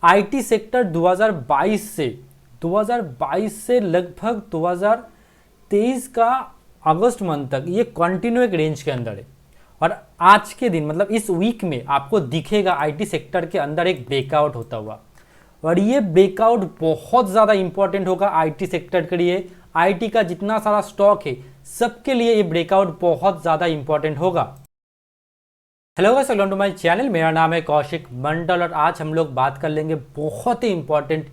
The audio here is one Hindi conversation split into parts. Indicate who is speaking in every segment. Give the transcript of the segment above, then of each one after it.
Speaker 1: आईटी सेक्टर 2022 से लगभग 2023 का अगस्त मंथ तक ये कंटिन्यू एक रेंज के अंदर है। और आज के दिन मतलब इस वीक में आपको दिखेगा आईटी सेक्टर के अंदर एक ब्रेकआउट होता हुआ, और ये ब्रेकआउट बहुत ज़्यादा इंपॉर्टेंट होगा आईटी सेक्टर के लिए। आईटी का जितना सारा स्टॉक है सबके लिए ये ब्रेकआउट बहुत ज़्यादा इंपॉर्टेंट होगा। Hello guys, welcome to my channel. मेरा नाम है कौशिक मंडल और आज हम लोग बात कर लेंगे बहुत ही इंपॉर्टेंट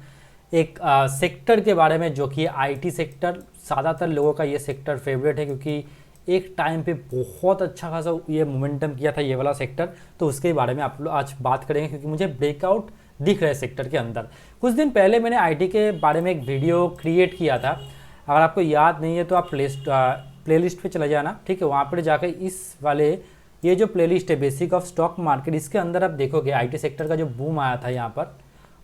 Speaker 1: एक सेक्टर के बारे में, जो कि आईटी सेक्टर। ज़्यादातर लोगों का ये सेक्टर फेवरेट है क्योंकि एक टाइम पे बहुत अच्छा खासा ये मोमेंटम किया था ये वाला सेक्टर। तो उसके बारे में आप लोग आज बात करेंगे क्योंकि मुझे ब्रेकआउट दिख रहा है सेक्टर के अंदर। कुछ दिन पहले मैंने आईटी के बारे में एक वीडियो क्रिएट किया था। अगर आपको याद नहीं है तो आप प्लेलिस्ट पे चले जाना, ठीक है। वहाँ पर जाकर इस वाले ये जो प्लेलिस्ट है बेसिक ऑफ स्टॉक मार्केट, इसके अंदर आप देखोगे आईटी सेक्टर का जो बूम आया था यहाँ पर,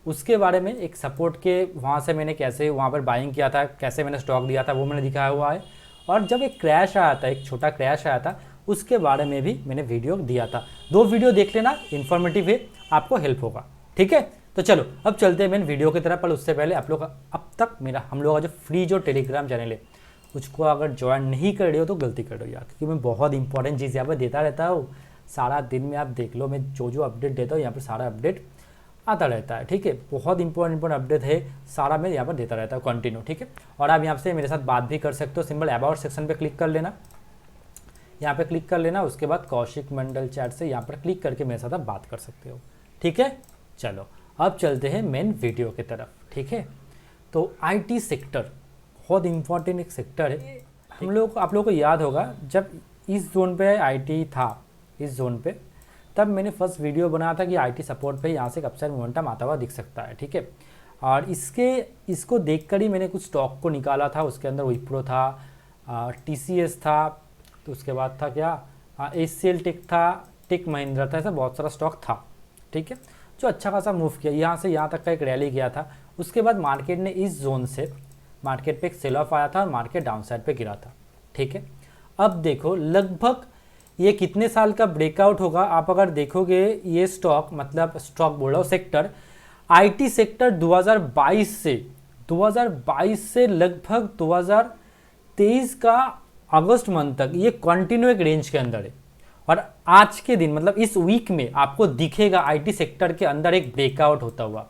Speaker 1: उसके बारे में एक सपोर्ट के वहाँ से मैंने कैसे वहाँ पर बाइंग किया था, कैसे मैंने स्टॉक लिया था, वो मैंने दिखाया हुआ है। और जब एक क्रैश आया था, एक छोटा क्रैश आया था, उसके बारे में भी मैंने वीडियो दिया था। 2 वीडियो देख लेना, इन्फॉर्मेटिव है, आपको हेल्प होगा, ठीक है। तो चलो अब चलते हैं मेन वीडियो की तरफ। पर उससे पहले आप लोग अब तक हम लोग का जो फ्री जो टेलीग्राम चैनल है उसको अगर ज्वाइन नहीं कर रहे हो तो गलती कर रहे हो यार, क्योंकि मैं बहुत इंपॉर्टेंट चीज़ यहाँ पर देता रहता हूँ। सारा दिन में आप देख लो, मैं जो अपडेट देता हूँ यहाँ पर सारा अपडेट आता रहता है, ठीक है। बहुत इंपॉर्टेंट अपडेट है, सारा मैं यहाँ पर देता रहता हूँ कंटिन्यू, ठीक है। और आप यहाँ से मेरे साथ बात भी कर सकते हो। सिंपल अबाउट सेक्शन पे क्लिक कर लेना, यहाँ पे क्लिक कर लेना। उसके बाद कौशिक मंडल चैट से यहाँ पर क्लिक करके मेरे साथ आप बात कर सकते हो, ठीक है। चलो अब चलते हैं मेन वीडियो की तरफ, ठीक है। तो आईटी सेक्टर बहुत इंपॉर्टेंट एक सेक्टर है। हम लोग आप लोगों को याद होगा जब इस जोन पे आईटी था, इस जोन पे, तब मैंने फर्स्ट वीडियो बनाया था कि आईटी सपोर्ट पे यहाँ से एक अपसाइड मोमेंटम आता हुआ दिख सकता है, ठीक है। और इसको देखकर ही मैंने कुछ स्टॉक को निकाला था। उसके अंदर विप्रो था, टीसीएस था, तो उसके बाद था क्या, एचसीएल टेक था, टेक महिंद्रा था, ऐसा बहुत सारा स्टॉक था, ठीक है, जो अच्छा खासा मूव किया। यहाँ से यहाँ तक का एक रैली गया था। उसके बाद मार्केट ने इस जोन से मार्केट पे एक सेल ऑफ आया था और मार्केट डाउन साइड पे गिरा था, ठीक है। अब देखो लगभग ये कितने साल का ब्रेकआउट होगा। आप अगर देखोगे ये स्टॉक, मतलब स्टॉक बोल रहा हूँ, सेक्टर आईटी सेक्टर 2022 से लगभग 2023 का अगस्त मंथ तक ये कंटिन्यू एक रेंज के अंदर है। और आज के दिन मतलब इस वीक में आपको दिखेगा आईटी सेक्टर के अंदर एक ब्रेकआउट होता हुआ,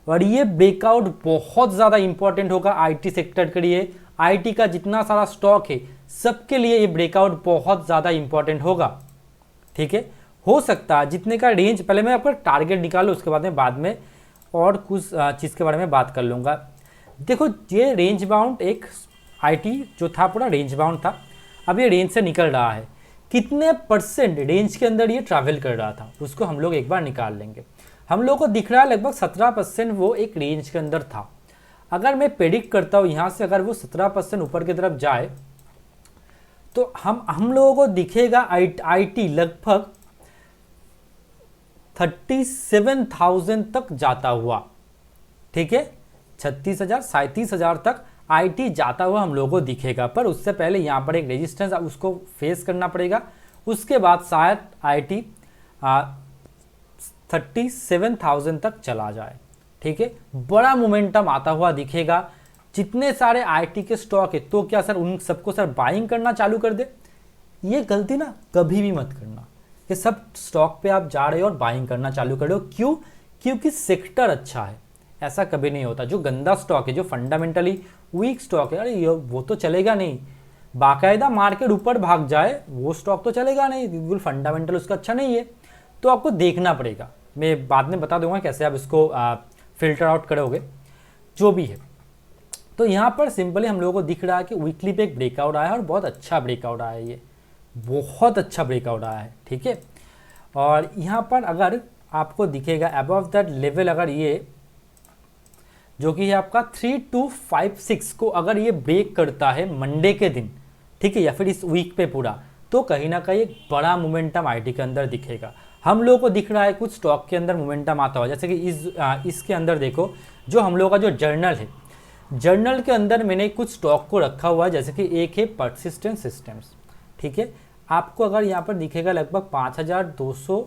Speaker 1: और ये ब्रेकआउट बहुत ज़्यादा इंपॉर्टेंट होगा आईटी सेक्टर के लिए। आईटी का जितना सारा स्टॉक है सबके लिए ये ब्रेकआउट बहुत ज़्यादा इंपॉर्टेंट होगा, ठीक है। हो सकता है जितने का रेंज, पहले मैं आपका टारगेट निकालूँ, उसके बाद में और कुछ चीज़ के बारे में बात कर लूँगा। देखो ये रेंज बाउंड एक आईटी जो था पूरा रेंज बाउंड था, अब ये रेंज से निकल रहा है। कितने परसेंट रेंज के अंदर ये ट्रैवल कर रहा था उसको हम लोग एक बार निकाल लेंगे। हम लोग को दिख रहा है लगभग 17% वो एक रेंज के अंदर था। अगर मैं प्रेडिक्ट करता हूँ यहाँ से अगर वो 17% ऊपर की तरफ जाए तो हम लोगों को दिखेगा आईटी लगभग 37,000 तक जाता हुआ, ठीक है। 36,000 37,000 तक आईटी जाता हुआ हम लोगों को दिखेगा। पर उससे पहले यहाँ पर एक रेजिस्टेंस उसको फेस करना पड़ेगा। उसके बाद शायद आईटी 37,000 तक चला जाए, ठीक है। बड़ा मोमेंटम आता हुआ दिखेगा। जितने सारे आईटी के स्टॉक है तो क्या सर उन सबको सर बाइंग करना चालू कर दे? ये गलती ना कभी भी मत करना कि सब स्टॉक पे आप जा रहे हो और बाइंग करना चालू कर रहे हो। क्यों? क्योंकि सेक्टर अच्छा है, ऐसा कभी नहीं होता। जो गंदा स्टॉक है, जो फंडामेंटली वीक स्टॉक है, अरे वो तो चलेगा नहीं। बाकायदा मार्केट ऊपर भाग जाए वो स्टॉक तो चलेगा नहीं, बिल्कुल फंडामेंटल उसका अच्छा नहीं है। तो आपको देखना पड़ेगा। मैं बाद में बता दूंगा कैसे आप इसको फिल्टर आउट करोगे, जो भी है। तो यहाँ पर सिंपली हम लोगों को दिख रहा है कि वीकली पे एक ब्रेकआउट आया है और बहुत अच्छा ब्रेकआउट आया है, ये बहुत अच्छा ब्रेकआउट आया है, ठीक है। और यहाँ पर अगर आपको दिखेगा अबव दैट लेवल, अगर ये जो कि है आपका 3256 को अगर ये ब्रेक करता है मंडे के दिन, ठीक है, या फिर इस वीक पे पूरा, तो कहीं ना कहीं एक बड़ा मोमेंटम आईटी के अंदर दिखेगा। हम लोगों को दिख रहा है कुछ स्टॉक के अंदर मोमेंटम आता हुआ, जैसे कि इसके अंदर देखो जो हम लोगों का जो जर्नल है, जर्नल के अंदर मैंने कुछ स्टॉक को रखा हुआ है। जैसे कि एक है परसिस्टेंट सिस्टम्स, ठीक है। आपको अगर यहाँ पर दिखेगा लगभग 5,200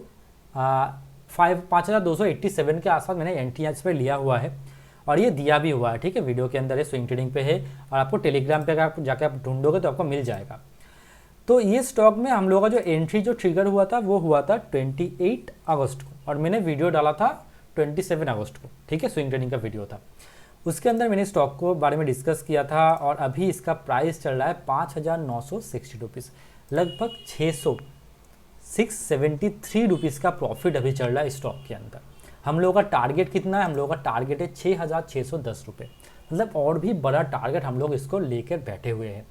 Speaker 1: 5287 के आसपास मैंने एंट्री इस पर लिया हुआ है और ये दिया भी हुआ है, ठीक है, वीडियो के अंदर है, स्विंग ट्रेडिंग पे है और आपको टेलीग्राम पे अगर जाके आप ढूंढोगे तो आपको मिल जाएगा। तो ये स्टॉक में हम लोगों का जो एंट्री जो ट्रिगर हुआ था वो हुआ था 28 अगस्त को और मैंने वीडियो डाला था 27 अगस्त को, ठीक है, स्विंग ट्रेडिंग का वीडियो था। उसके अंदर मैंने स्टॉक को बारे में डिस्कस किया था और अभी इसका प्राइस चल रहा है 5,960 रुपीज़, लगभग 673 रुपीज़ का प्रॉफिट अभी चल रहा है स्टॉक के अंदर। हम लोगों का टारगेट कितना है? हम लोगों का टारगेट है 6,610 रुपये, मतलब और भी बड़ा टारगेट हम लोग इसको लेकर बैठे हुए हैं।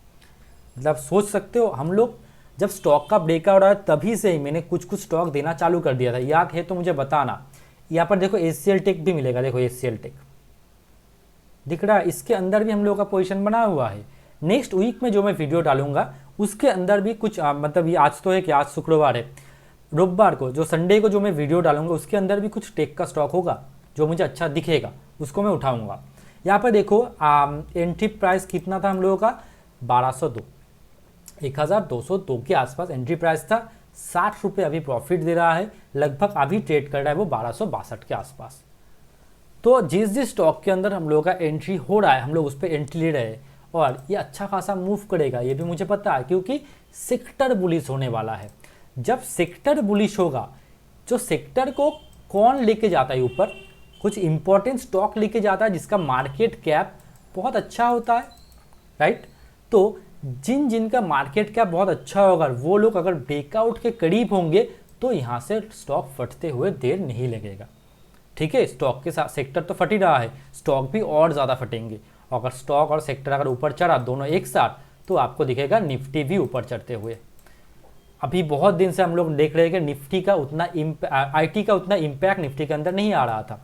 Speaker 1: मतलब सोच सकते हो, हम लोग जब स्टॉक का ब्रेकआउट आया तभी से ही मैंने कुछ कुछ स्टॉक देना चालू कर दिया था, याद है तो मुझे बताना। यहाँ पर देखो HCL टेक भी मिलेगा, देखो HCL टेक दिख रहा है, इसके अंदर भी हम लोगों का पोजीशन बना हुआ है। नेक्स्ट वीक में जो मैं वीडियो डालूंगा उसके अंदर भी कुछ मतलब ये आज तो है कि आज शुक्रवार है, रविवार को जो संडे को जो मैं वीडियो डालूंगा उसके अंदर भी कुछ टेक का स्टॉक होगा जो मुझे अच्छा दिखेगा, उसको मैं उठाऊंगा। यहाँ पर देखो एंट्री प्राइस कितना था हम लोगों का? 1202, 1202 के आसपास एंट्री प्राइस था। 60 रुपये अभी प्रॉफिट दे रहा है, लगभग अभी ट्रेड कर रहा है वो 1262 के आसपास। तो जिस जिस स्टॉक के अंदर हम लोगों का एंट्री हो रहा है हम लोग उस पर एंट्री ले रहे हैं और ये अच्छा खासा मूव करेगा, ये भी मुझे पता है, क्योंकि सेक्टर बुलिश होने वाला है। जब सेक्टर बुलिश होगा, जो सेक्टर को कौन लेके जाता है ऊपर? कुछ इंपॉर्टेंट स्टॉक लेके जाता है जिसका मार्केट कैप बहुत अच्छा होता है, राइट। तो जिनका मार्केट कैप बहुत अच्छा होगा वो लोग अगर ब्रेकआउट के करीब होंगे तो यहाँ से स्टॉक फटते हुए देर नहीं लगेगा, ठीक है। स्टॉक के साथ सेक्टर तो फट ही रहा है, स्टॉक भी और ज़्यादा फटेंगे। अगर स्टॉक और सेक्टर अगर ऊपर चढ़ा दोनों एक साथ तो आपको दिखेगा निफ्टी भी ऊपर चढ़ते हुए। अभी बहुत दिन से हम लोग देख रहे हैं कि निफ्टी का उतना IT का उतना इम्पैक्ट निफ्टी के अंदर नहीं आ रहा था,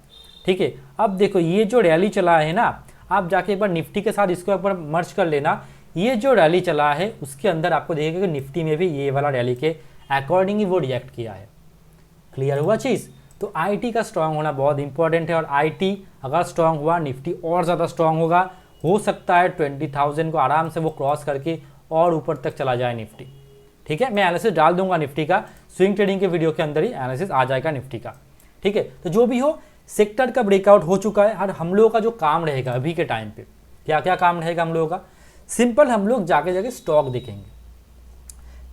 Speaker 1: ठीक है। अब देखो ये जो रैली चला है ना, आप जाके एक बार निफ्टी के साथ इसको एक बार मर्ज कर लेना। ये जो रैली चला है उसके अंदर आपको देखेगा कि निफ्टी में भी ये वाला रैली के अकॉर्डिंग ही वो रिएक्ट किया है। क्लियर हुआ चीज़? तो IT का स्ट्रांग होना बहुत इंपॉर्टेंट है और IT अगर स्ट्रांग हुआ निफ्टी और ज़्यादा स्ट्रांग होगा। हो सकता है 20,000 को आराम से वो क्रॉस करके और ऊपर तक चला जाए निफ्टी, ठीक है। मैं एनालिसिस डाल दूंगा निफ्टी का, स्विंग ट्रेडिंग के वीडियो के अंदर ही एनालिसिस आ जाएगा निफ्टी का, ठीक है। तो जो भी हो, सेक्टर का ब्रेकआउट हो चुका है और हम लोगों का जो काम रहेगा अभी के टाइम पे, क्या क्या काम रहेगा हम लोगों का? सिंपल, हम लोग जाके जाके स्टॉक देखेंगे।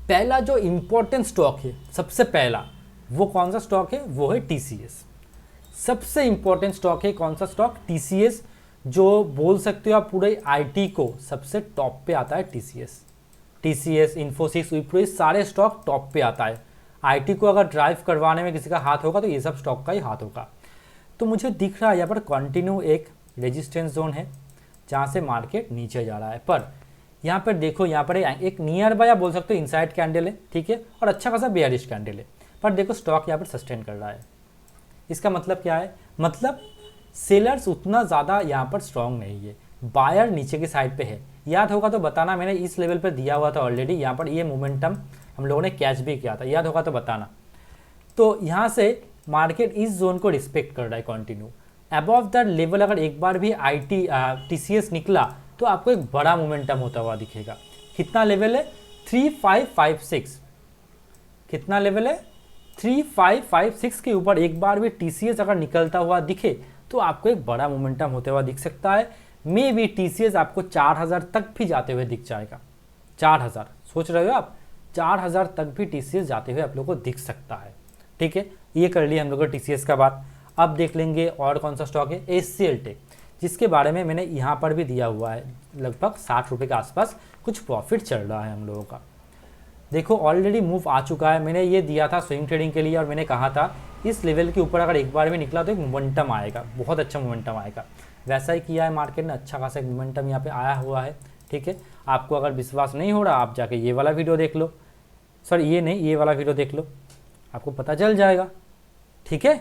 Speaker 1: पहला जो इंपॉर्टेंट स्टॉक है, सबसे पहला वो कौन सा स्टॉक है? वो है TCS। सबसे इंपॉर्टेंट स्टॉक है कौन सा स्टॉक? TCS, जो बोल सकते हो आप पूरे IT को सबसे टॉप पे आता है TCS, इन्फोसिस, विप्रो, सारे स्टॉक टॉप पे आता है। IT को अगर ड्राइव करवाने में किसी का हाथ होगा तो ये सब स्टॉक का ही हाथ होगा। तो मुझे दिख रहा है यहाँ पर कंटिन्यू एक रेजिस्टेंस जोन है जहाँ से मार्केट नीचे जा रहा है, पर यहाँ पर देखो, यहाँ पर एक नियर बाय आप बोल सकते हो इनसाइड कैंडल है, ठीक है, और अच्छा खासा बेयरिश कैंडल है, पर देखो स्टॉक यहाँ पर सस्टेन कर रहा है। इसका मतलब क्या है? मतलब सेलर्स उतना ज़्यादा यहाँ पर स्ट्रॉन्ग नहीं है, बायर नीचे की साइड पे है। याद होगा तो बताना, मैंने इस लेवल पर दिया हुआ था ऑलरेडी, यहाँ पर ये मोमेंटम हम लोगों ने कैच भी किया था, याद होगा तो बताना। तो यहाँ से मार्केट इस जोन को रिस्पेक्ट कर रहा है कंटिन्यू। अबव दैट लेवल अगर एक बार भी TCS निकला तो आपको एक बड़ा मोमेंटम होता हुआ दिखेगा। कितना लेवल है? 3556। कितना लेवल है? 3556 के ऊपर एक बार भी TCS अगर निकलता हुआ दिखे तो आपको एक बड़ा मोमेंटम होते हुआ दिख सकता है। मे भी TCS आपको 4000 तक भी जाते हुए दिख जाएगा। 4000 सोच रहे हो आप? 4000 तक भी TCS जाते हुए आप लोगों को दिख सकता है, ठीक है। ये कर लिया हम लोगों को TCS का बात। अब देख लेंगे और कौन सा स्टॉक है? HCL टेक, जिसके बारे में मैंने यहाँ पर भी दिया हुआ है, लगभग 60 रुपये के आसपास कुछ प्रॉफिट चल रहा है हम लोगों का। देखो ऑलरेडी मूव आ चुका है, मैंने ये दिया था स्विंग ट्रेडिंग के लिए और मैंने कहा था इस लेवल के ऊपर अगर एक बार भी निकला तो एक मोमेंटम आएगा, बहुत अच्छा मोमेंटम आएगा। वैसा ही किया है मार्केट ने, अच्छा खासा एक मोमेंटम यहाँ पे आया हुआ है, ठीक है। आपको अगर विश्वास नहीं हो रहा आप जाके ये वाला वीडियो देख लो, सर ये नहीं, ये वाला वीडियो देख लो, आपको पता चल जाएगा, ठीक है।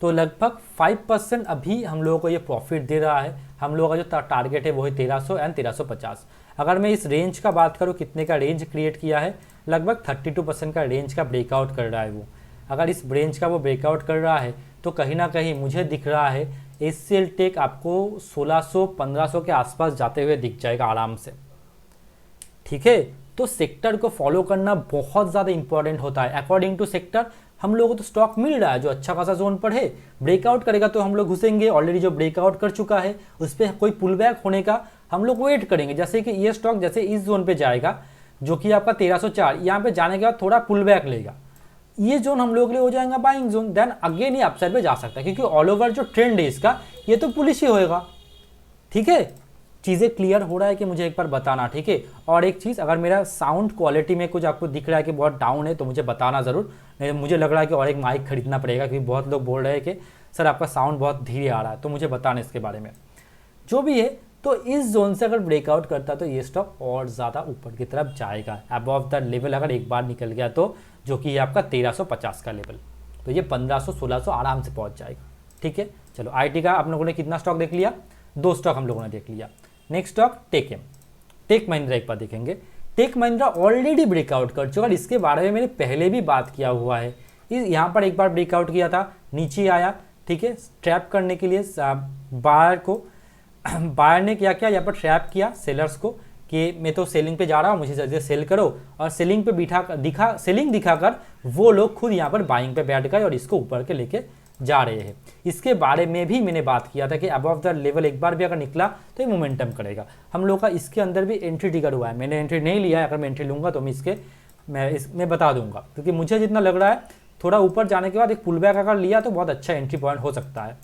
Speaker 1: तो लगभग 5% अभी हम लोगों को ये प्रॉफिट दे रहा है। हम लोगों का जो टारगेट है वो है 1300 एंड 1350। अगर मैं इस रेंज का बात करूँ, कितने का रेंज क्रिएट किया है, लगभग 32% का रेंज का ब्रेकआउट कर रहा है वो। अगर इस रेंज का वो ब्रेकआउट कर रहा है तो कहीं ना कहीं मुझे दिख रहा है HCL टेक आपको 1600-1500 के आसपास जाते हुए दिख जाएगा आराम से, ठीक है। तो सेक्टर को फॉलो करना बहुत ज़्यादा इंपॉर्टेंट होता है। अकॉर्डिंग टू सेक्टर हम लोगों को तो स्टॉक मिल रहा है जो अच्छा खासा जोन पर है, ब्रेकआउट करेगा तो हम लोग घुसेंगे, ऑलरेडी जो ब्रेकआउट कर चुका है उस पर कोई पुल बैक होने का हम लोग वेट करेंगे। जैसे कि ये स्टॉक जैसे इस जोन पे जाएगा जो कि आपका 1304, यहाँ पे जाने के बाद थोड़ा पुल बैक लेगा, ये जोन हम लोग के लिए हो जाएगा बाइंग जोन, देन अगेन ये अपसाइड पे जा सकता है, क्योंकि ऑल ओवर जो ट्रेंड है इसका ये तो पुलिश ही होएगा। ठीक है, चीज़ें क्लियर हो रहा है कि मुझे एक बार बताना, ठीक है। और एक चीज़, अगर मेरा साउंड क्वालिटी में कुछ आपको दिख रहा है कि बहुत डाउन है तो मुझे बताना ज़रूर, नहीं मुझे लग रहा है कि और एक माइक खरीदना पड़ेगा, क्योंकि बहुत लोग बोल रहे हैं कि सर आपका साउंड बहुत धीरे आ रहा है, तो मुझे बताना इसके बारे में। जो भी है, तो इस जोन से अगर ब्रेकआउट करता तो ये स्टॉक और ज़्यादा ऊपर की तरफ जाएगा, अबव द लेवल अगर एक बार निकल गया तो, जो कि आपका 1350 का लेवल, तो ये 1500-1600 आराम से पहुंच जाएगा। ठीक है, चलो आईटी का आप लोगों ने कितना स्टॉक देख लिया, 2 स्टॉक हम लोगों ने देख लिया। नेक्स्ट स्टॉक टेक महिंद्रा एक बार देखेंगे। टेक महिंद्रा ऑलरेडी ब्रेकआउट कर चुका है, इसके बारे में मैंने पहले भी बात किया हुआ है। यहाँ पर एक बार ब्रेकआउट किया था, नीचे आया, ठीक है, ट्रैप करने के लिए बायर ने क्या किया, यहाँ पर ट्रैप किया सेलर्स को कि मैं तो सेलिंग पे जा रहा हूँ, मुझे जल्दी सेल करो, और सेलिंग पे सेलिंग दिखाकर वो लोग खुद यहाँ पर बाइंग पे बैठ गए और इसको ऊपर के लेके जा रहे हैं। इसके बारे में भी मैंने बात किया था कि अबव द लेवल एक बार भी अगर निकला तो ये मोमेंटम करेगा। हम लोग का इसके अंदर भी एंट्री टिगर हुआ है, मैंने एंट्री नहीं लिया है, अगर मैं एंट्री लूँगा तो मैं बता दूंगा, क्योंकि मुझे जितना लग रहा है थोड़ा ऊपर जाने के बाद एक पुल बैक अगर लिया तो बहुत अच्छा एंट्री पॉइंट हो सकता है।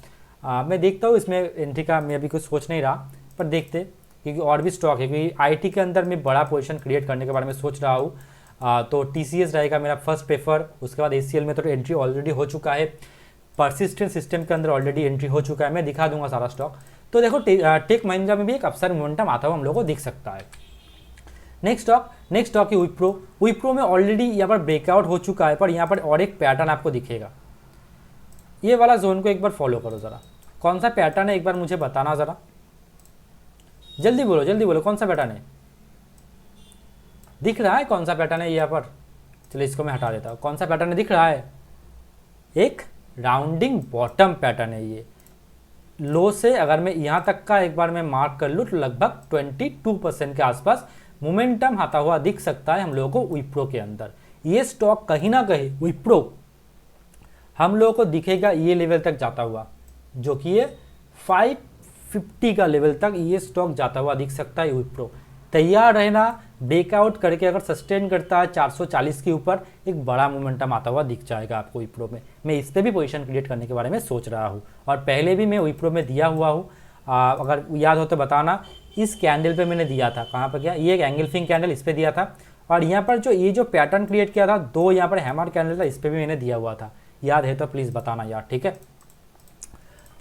Speaker 1: मैं देखता हूँ इसमें एंट्री का, मैं अभी कुछ सोच नहीं रहा, पर देखते, क्योंकि और भी स्टॉक है, क्योंकि आईटी के अंदर मैं बड़ा पोजीशन क्रिएट करने के बारे में सोच रहा हूँ। तो टीसीएस रहेगा मेरा फर्स्ट प्रेफर, उसके बाद एसीएल में तो एंट्री ऑलरेडी हो चुका है, परसिस्टेंट सिस्टम के अंदर ऑलरेडी एंट्री हो चुका है, मैं दिखा दूंगा सारा स्टॉक। तो देखो टेक महिंद्रा में भी एक अपसाइड मोमेंटम आता हुआ हम लोगों को दिख सकता है। नेक्स्ट स्टॉक है विप्रो में ऑलरेडी यहाँ पर ब्रेकआउट हो चुका है, पर यहाँ पर और एक पैटर्न आपको दिखेगा। ये वाला जोन को एक बार फॉलो करो जरा, कौन सा पैटर्न है एक बार मुझे बताना जरा, जल्दी बोलो कौन सा पैटर्न है, दिख रहा है कौन सा पैटर्न है यहाँ पर? चलो इसको मैं हटा देता हूँ, कौन सा पैटर्न है दिख रहा है? एक राउंडिंग बॉटम पैटर्न है ये। लो से अगर मैं यहाँ तक का एक बार मैं मार्क कर लूँ तो लगभग 22% के आसपास मोमेंटम आता हुआ दिख सकता है हम लोगों को विप्रो के अंदर। ये स्टॉक कहीं ना कहीं विप्रो हम लोगों को दिखेगा ये लेवल तक जाता हुआ, जो कि ये 550 का लेवल तक ये स्टॉक जाता हुआ दिख सकता है विप्रो। तैयार रहना, ब्रेकआउट करके अगर सस्टेन करता है 440 के ऊपर, एक बड़ा मोमेंटम आता हुआ दिख जाएगा आपको विप्रो में। मैं इस पर भी पोजीशन क्रिएट करने के बारे में सोच रहा हूँ, और पहले भी मैं विप्रो में दिया हुआ हूँ, अगर याद हो तो बताना। इस कैंडल पे मैंने दिया था, कहाँ पर गया, ये एक एंगल्फिंग कैंडल, इस पर दिया था, और यहाँ पर जो पैटर्न क्रिएट किया था, 2 यहाँ पर हैमर कैंडल था, इस पर भी मैंने दिया हुआ था, याद है तो प्लीज़ बताना यार, ठीक है।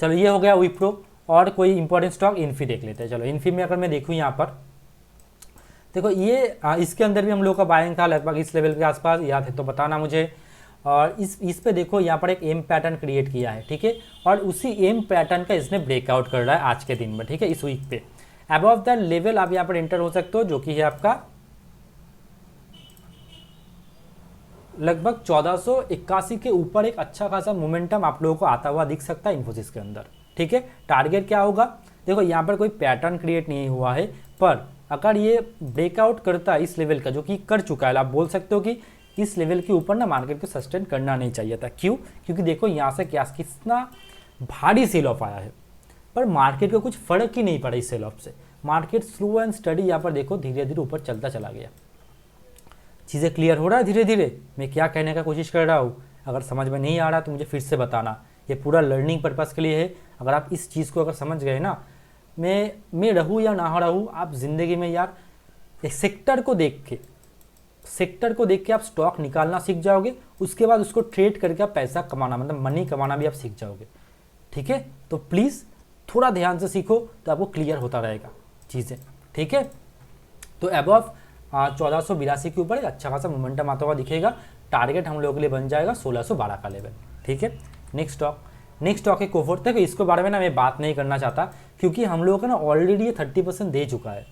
Speaker 1: चलो ये हो गया विप्रो। और कोई इंपॉर्टेंट स्टॉक इन्फी देख लेते हैं। चलो इन्फी में अगर मैं देखूँ यहाँ पर देखो, ये इसके अंदर भी हम लोग का बाइंग था लगभग इस लेवल के आसपास, याद है तो बताना मुझे। और इस पे देखो यहाँ पर एक एम पैटर्न क्रिएट किया है, ठीक है, और उसी एम पैटर्न का इसने ब्रेकआउट कर रहा है आज के दिन में, ठीक है, इस वीक पे। अबव द लेवल आप यहाँ पर एंटर हो सकते हो, जो कि है आपका लगभग 1481 के ऊपर। एक अच्छा खासा मोमेंटम आप लोगों को आता हुआ दिख सकता है इन्फोसिस के अंदर, ठीक है। टारगेट क्या होगा, देखो यहाँ पर कोई पैटर्न क्रिएट नहीं हुआ है, पर अगर ये ब्रेकआउट करता है इस लेवल का, जो कि कर चुका है, आप बोल सकते हो कि इस लेवल के ऊपर ना मार्केट को सस्टेन करना नहीं चाहिए था। क्यों? क्योंकि देखो यहाँ से क्या कितना भारी सेल ऑफ आया है, पर मार्केट को कुछ फर्क ही नहीं पड़ा इस सेल ऑफ से। मार्केट स्लो एंड स्टडी यहाँ पर देखो धीरे धीरे ऊपर चलता चला गया। चीज़ें क्लियर हो रहा है धीरे धीरे, मैं क्या कहने का कोशिश कर रहा हूँ। अगर समझ में नहीं आ रहा तो मुझे फिर से बताना, ये पूरा लर्निंग पर्पज़ के लिए है। अगर आप इस चीज़ को अगर समझ गए ना, मैं रहूँ या ना रहूँ, आप ज़िंदगी में यार एक सेक्टर को देख के आप स्टॉक निकालना सीख जाओगे, उसके बाद उसको ट्रेड करके आप पैसा कमाना, मतलब मनी कमाना भी आप सीख जाओगे, ठीक है। तो प्लीज़ थोड़ा ध्यान से सीखो तो आपको क्लियर होता रहेगा चीज़ें, ठीक है। तो अबव 1482 के ऊपर एक अच्छा खासा मोमेंटम आता हुआ दिखेगा। टारगेट हम लोगों के लिए बन जाएगा 1612 का लेवल, ठीक है। नेक्स्ट स्टॉक है कोफोर्ज। देखो इसके बारे में ना मैं बात नहीं करना चाहता, क्योंकि हम लोगों का ना ऑलरेडी ये 30% दे चुका है।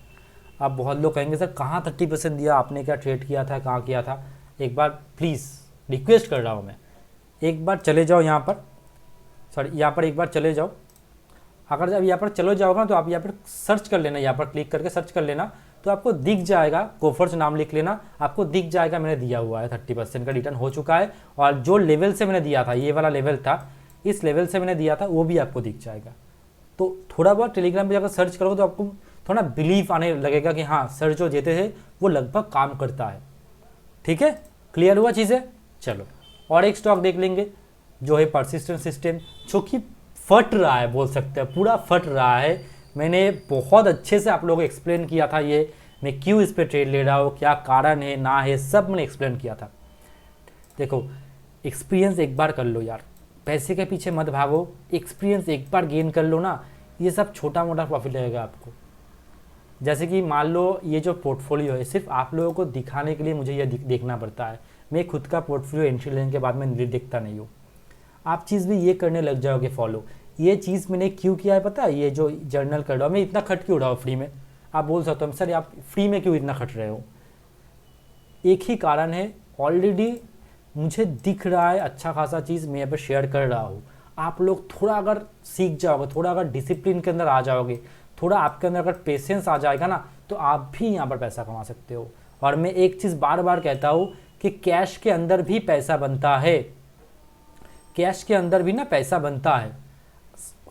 Speaker 1: अब बहुत लोग कहेंगे सर कहाँ 30% दिया, आपने क्या ट्रेड किया था, कहाँ किया था। एक बार प्लीज़ रिक्वेस्ट कर रहा हूँ मैं, एक बार चले जाओ यहाँ पर एक बार चले जाओ। अगर जब यहाँ पर चलो जाओगे ना तो आप यहाँ पर सर्च कर लेना, यहाँ पर क्लिक करके सर्च कर लेना, तो आपको दिख जाएगा, कोफर्स नाम लिख लेना, आपको दिख जाएगा मैंने दिया हुआ है 30% का रिटर्न हो चुका है। और जो लेवल से मैंने दिया था, ये वाला लेवल था, इस लेवल से मैंने दिया था, वो भी आपको दिख जाएगा। तो थोड़ा बहुत टेलीग्राम पे जाकर सर्च करोगे तो आपको थोड़ा बिलीफ आने लगेगा कि हाँ सर जो देते हैं वो लगभग काम करता है। ठीक है, क्लियर हुआ चीज़ें। चलो और एक स्टॉक देख लेंगे जो है परसिस्टेंट सिस्टम, जो कि फट रहा है, बोल सकते हैं पूरा फट रहा है। मैंने बहुत अच्छे से आप लोगों को एक्सप्लेन किया था ये मैं क्यों इस पर ट्रेड ले रहा हूँ, क्या कारण है ना है, सब मैंने एक्सप्लेन किया था। देखो एक्सपीरियंस एक बार कर लो यार, पैसे के पीछे मत भागो, एक्सपीरियंस एक बार गेन कर लो ना, ये सब छोटा मोटा प्रॉफिट लगेगा आपको। जैसे कि मान लो ये जो पोर्टफोलियो है सिर्फ आप लोगों को दिखाने के लिए मुझे ये देखना पड़ता है, मैं खुद का पोर्टफोलियो एंट्री लेने के बाद मैं देखता नहीं हूँ। आप चीज़ भी ये करने लग जाओगे फॉलो। ये चीज़ मैंने क्यों किया है पता है, ये जो जर्नल कर रहा हूँ मैं इतना खट क्यों रहा हूँ फ्री में, आप बोल सकते हो सर आप फ्री में क्यों इतना खट रहे हो। एक ही कारण है, ऑलरेडी मुझे दिख रहा है अच्छा खासा चीज़ मैं यहाँ पर शेयर कर रहा हूँ। आप लोग थोड़ा अगर सीख जाओगे, थोड़ा अगर डिसिप्लिन के अंदर आ जाओगे, थोड़ा आपके अंदर अगर पेशेंस आ जाएगा ना, तो आप भी यहाँ पर पैसा कमा सकते हो। और मैं एक चीज़ बार बार कहता हूँ कि कैश के अंदर भी पैसा बनता है, कैश के अंदर भी ना पैसा बनता है।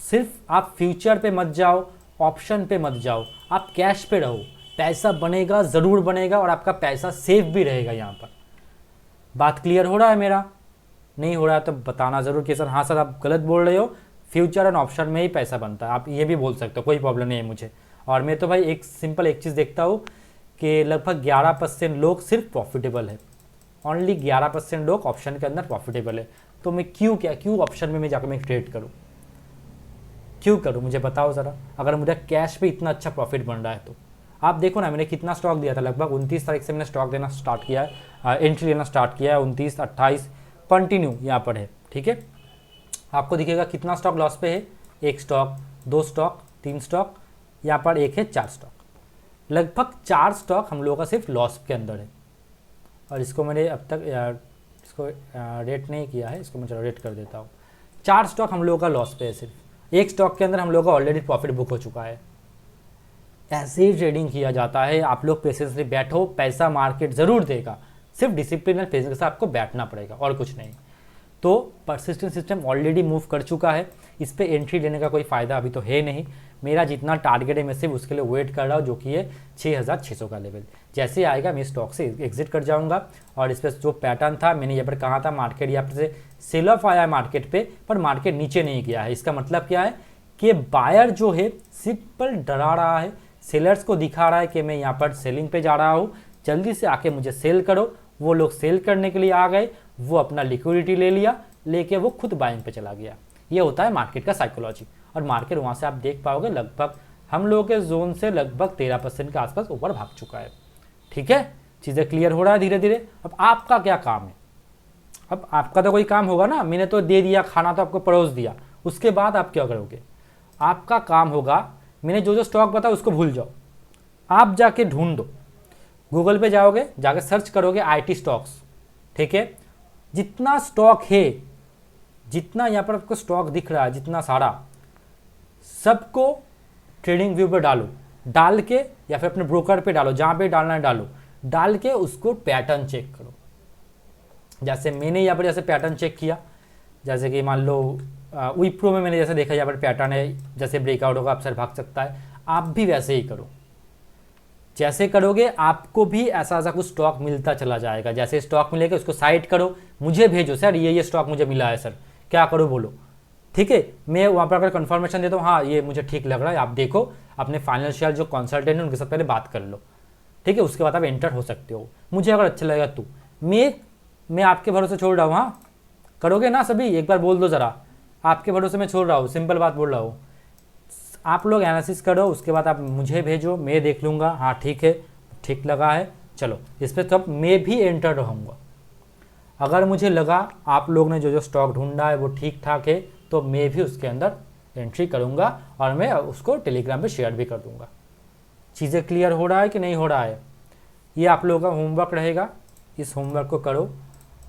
Speaker 1: सिर्फ आप फ्यूचर पे मत जाओ, ऑप्शन पे मत जाओ, आप कैश पे रहो, पैसा बनेगा, ज़रूर बनेगा और आपका पैसा सेफ भी रहेगा। यहाँ पर बात क्लियर हो रहा है मेरा? नहीं हो रहा है तो बताना ज़रूर कि सर हाँ सर आप गलत बोल रहे हो, फ्यूचर एंड ऑप्शन में ही पैसा बनता है, आप ये भी बोल सकते हो, कोई प्रॉब्लम नहीं है मुझे। और मैं तो भाई एक सिंपल एक चीज़ देखता हूँ कि लगभग 11% लोग सिर्फ प्रॉफिटेबल है, ओनली 11% लोग ऑप्शन के अंदर प्रॉफिटेबल है। तो मैं क्यों ऑप्शन में मैं जाकर मैं ट्रेड करूँ, क्यों करूँ मुझे बताओ ज़रा। अगर मुझे कैश पे इतना अच्छा प्रॉफिट बन रहा है तो आप देखो ना, मैंने कितना स्टॉक दिया था, लगभग 29 तारीख से मैंने स्टॉक देना स्टार्ट किया है, एंट्री लेना स्टार्ट किया है, 29, 28 कंटिन्यू यहाँ पर है। ठीक है, आपको दिखेगा कितना स्टॉक लॉस पे है, 1 स्टॉक, 2 स्टॉक, 3 स्टॉक, यहाँ पर 1 है 4 स्टॉक, लगभग 4 स्टॉक हम लोगों का सिर्फ लॉस के अंदर है। और इसको मैंने अब तक इसको रेट नहीं किया है, इसको मैं चलो रेट कर देता हूँ। 4 स्टॉक हम लोगों का लॉस पे है, सिर्फ 1 स्टॉक के अंदर हम लोगों का ऑलरेडी प्रॉफिट बुक हो चुका है। ऐसे ही ट्रेडिंग किया जाता है, आप लोग पेशेंस से बैठो, पैसा मार्केट ज़रूर देगा, सिर्फ डिसिप्लिन और पेशेंस के साथ आपको बैठना पड़ेगा और कुछ नहीं। तो परसिस्टेंट सिस्टम ऑलरेडी मूव कर चुका है, इस पर एंट्री लेने का कोई फ़ायदा अभी तो है नहीं। मेरा जितना टारगेट है मैं सिर्फ उसके लिए वेट कर रहा हूँ, जो कि है 6600 का लेवल। जैसे आएगा मैं स्टॉक से एग्जिट कर जाऊँगा। और इस पर जो पैटर्न था मैंने यहाँ पर कहा था, मार्केट यहाँ पर से सेल ऑफ आया है मार्केट पे, पर मार्केट नीचे नहीं गया है। इसका मतलब क्या है कि बायर जो है सिंपल डरा रहा है, सेलर्स को दिखा रहा है कि मैं यहाँ पर सेलिंग पे जा रहा हूँ, जल्दी से आके मुझे सेल करो। वो लोग सेल करने के लिए आ गए, वो अपना लिक्विडिटी ले लिया, लेके वो खुद बाइंग पे चला गया। ये होता है मार्केट का साइकोलॉजी। और मार्केट वहाँ से आप देख पाओगे लगभग हम लोगों के जोन से लगभग 13% के आसपास ऊपर भाग चुका है। ठीक है, चीज़ें क्लियर हो रहा है धीरे धीरे। अब आपका क्या काम है, अब आपका तो कोई काम होगा ना, मैंने तो दे दिया खाना, तो आपको परोस दिया, उसके बाद आप क्या करोगे। आपका काम होगा, मैंने जो जो स्टॉक बताया उसको भूल जाओ, आप जाके ढूंढ दो, गूगल पे जाओगे, जाके सर्च करोगे आईटी स्टॉक्स। ठीक है, जितना स्टॉक है, जितना यहाँ पर आपको स्टॉक दिख रहा है, जितना सारा, सबको ट्रेडिंग व्यू पर डालो, डाल के या फिर अपने ब्रोकर पे डालो, जहाँ पे डालना है डालो, डाल के उसको पैटर्न चेक करो। जैसे मैंने यहाँ पर जैसे पैटर्न चेक किया, जैसे कि मान लो विप्रो में मैंने जैसे देखा यहाँ पर पैटर्न है, जैसे ब्रेकआउट होगा अपसर भाग सकता है, आप भी वैसे ही करो। जैसे करोगे आपको भी ऐसा ऐसा कुछ स्टॉक मिलता चला जाएगा। जैसे स्टॉक मिलेगा उसको साइड करो, मुझे भेजो सर ये स्टॉक मुझे मिला है सर, क्या करो बोलो। ठीक है, मैं वहाँ पर अगर कंफर्मेशन देता हूँ हाँ ये मुझे ठीक लग रहा है, आप देखो अपने फाइनेंशियल जो कंसल्टेंट है उनके साथ पहले बात कर लो। ठीक है, उसके बाद आप एंटर हो सकते हो। मुझे अगर अच्छा लगेगा तो मैं आपके भरोसे छोड़ रहा हूँ। हाँ करोगे ना सभी, एक बार बोल दो ज़रा, आपके भरोसे मैं छोड़ रहा हूँ, सिंपल बात बोल रहा हूँ। आप लोग एनालिसिस करो, उसके बाद आप मुझे भेजो, मैं देख लूँगा हाँ ठीक है, ठीक लगा है, चलो इस पर तब मैं भी एंटर रहूँगा। अगर मुझे लगा आप लोग ने जो जो स्टॉक ढूंढा है वो ठीक ठाक है, तो मैं भी उसके अंदर एंट्री करूँगा और मैं उसको टेलीग्राम पे शेयर भी कर दूँगा। चीज़ें क्लियर हो रहा है कि नहीं हो रहा है, ये आप लोगों का होमवर्क रहेगा। इस होमवर्क को करो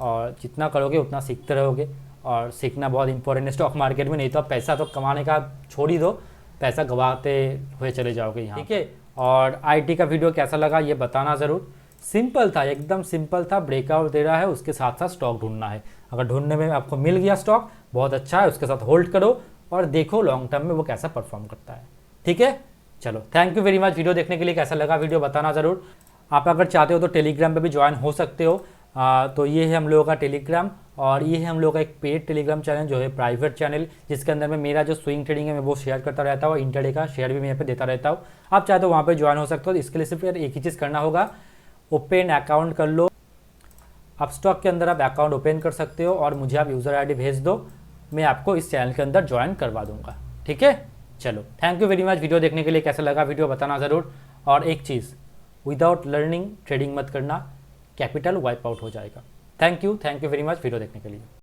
Speaker 1: और जितना करोगे उतना सीखते रहोगे। और सीखना बहुत इंपॉर्टेंट है स्टॉक मार्केट में, नहीं तो आप पैसा तो कमाने का छोड़ ही दो, पैसा गवाते हुए चले जाओगे यहाँ। ठीक है, और आईटी का वीडियो कैसा लगा ये बताना ज़रूर। सिंपल था, एकदम सिंपल था, ब्रेकआउट दे रहा है, उसके साथ साथ स्टॉक ढूंढना है। अगर ढूंढने में आपको मिल गया स्टॉक बहुत अच्छा है, उसके साथ होल्ड करो और देखो लॉन्ग टर्म में वो कैसा परफॉर्म करता है। ठीक है, चलो thank you very much video देखने के लिए। कैसा लगा वीडियो बताना ज़रूर। आप अगर चाहते हो तो टेलीग्राम पे भी ज्वाइन हो सकते हो। तो ये है हम लोगों का टेलीग्राम, और ये है हम लोगों का एक पेड टेलीग्राम चैनल जो है प्राइवेट चैनल, जिसके अंदर में मेरा जो स्विंग ट्रेडिंग है मैं वो शेयर करता रहता हूँ, इंटरडे का शेयर भी मैं यहाँ पे देता रहता हूँ। आप चाहे तो वहाँ पे ज्वाइन हो सकते हो। इसके लिए सिर्फ एक ही चीज़ करना होगा, ओपन अकाउंट कर लो। अपस्टॉक के अंदर आप अकाउंट ओपन कर सकते हो और मुझे आप यूज़र आई डी भेज दो, मैं आपको इस चैनल के अंदर ज्वाइन करवा दूंगा। ठीक है, चलो thank you very much video देखने के लिए। कैसा लगा वीडियो बताना ज़रूर। और एक चीज़, विदाउट लर्निंग ट्रेडिंग मत करना, कैपिटल वाइप आउट हो जाएगा। Thank you very much video देखने के लिए।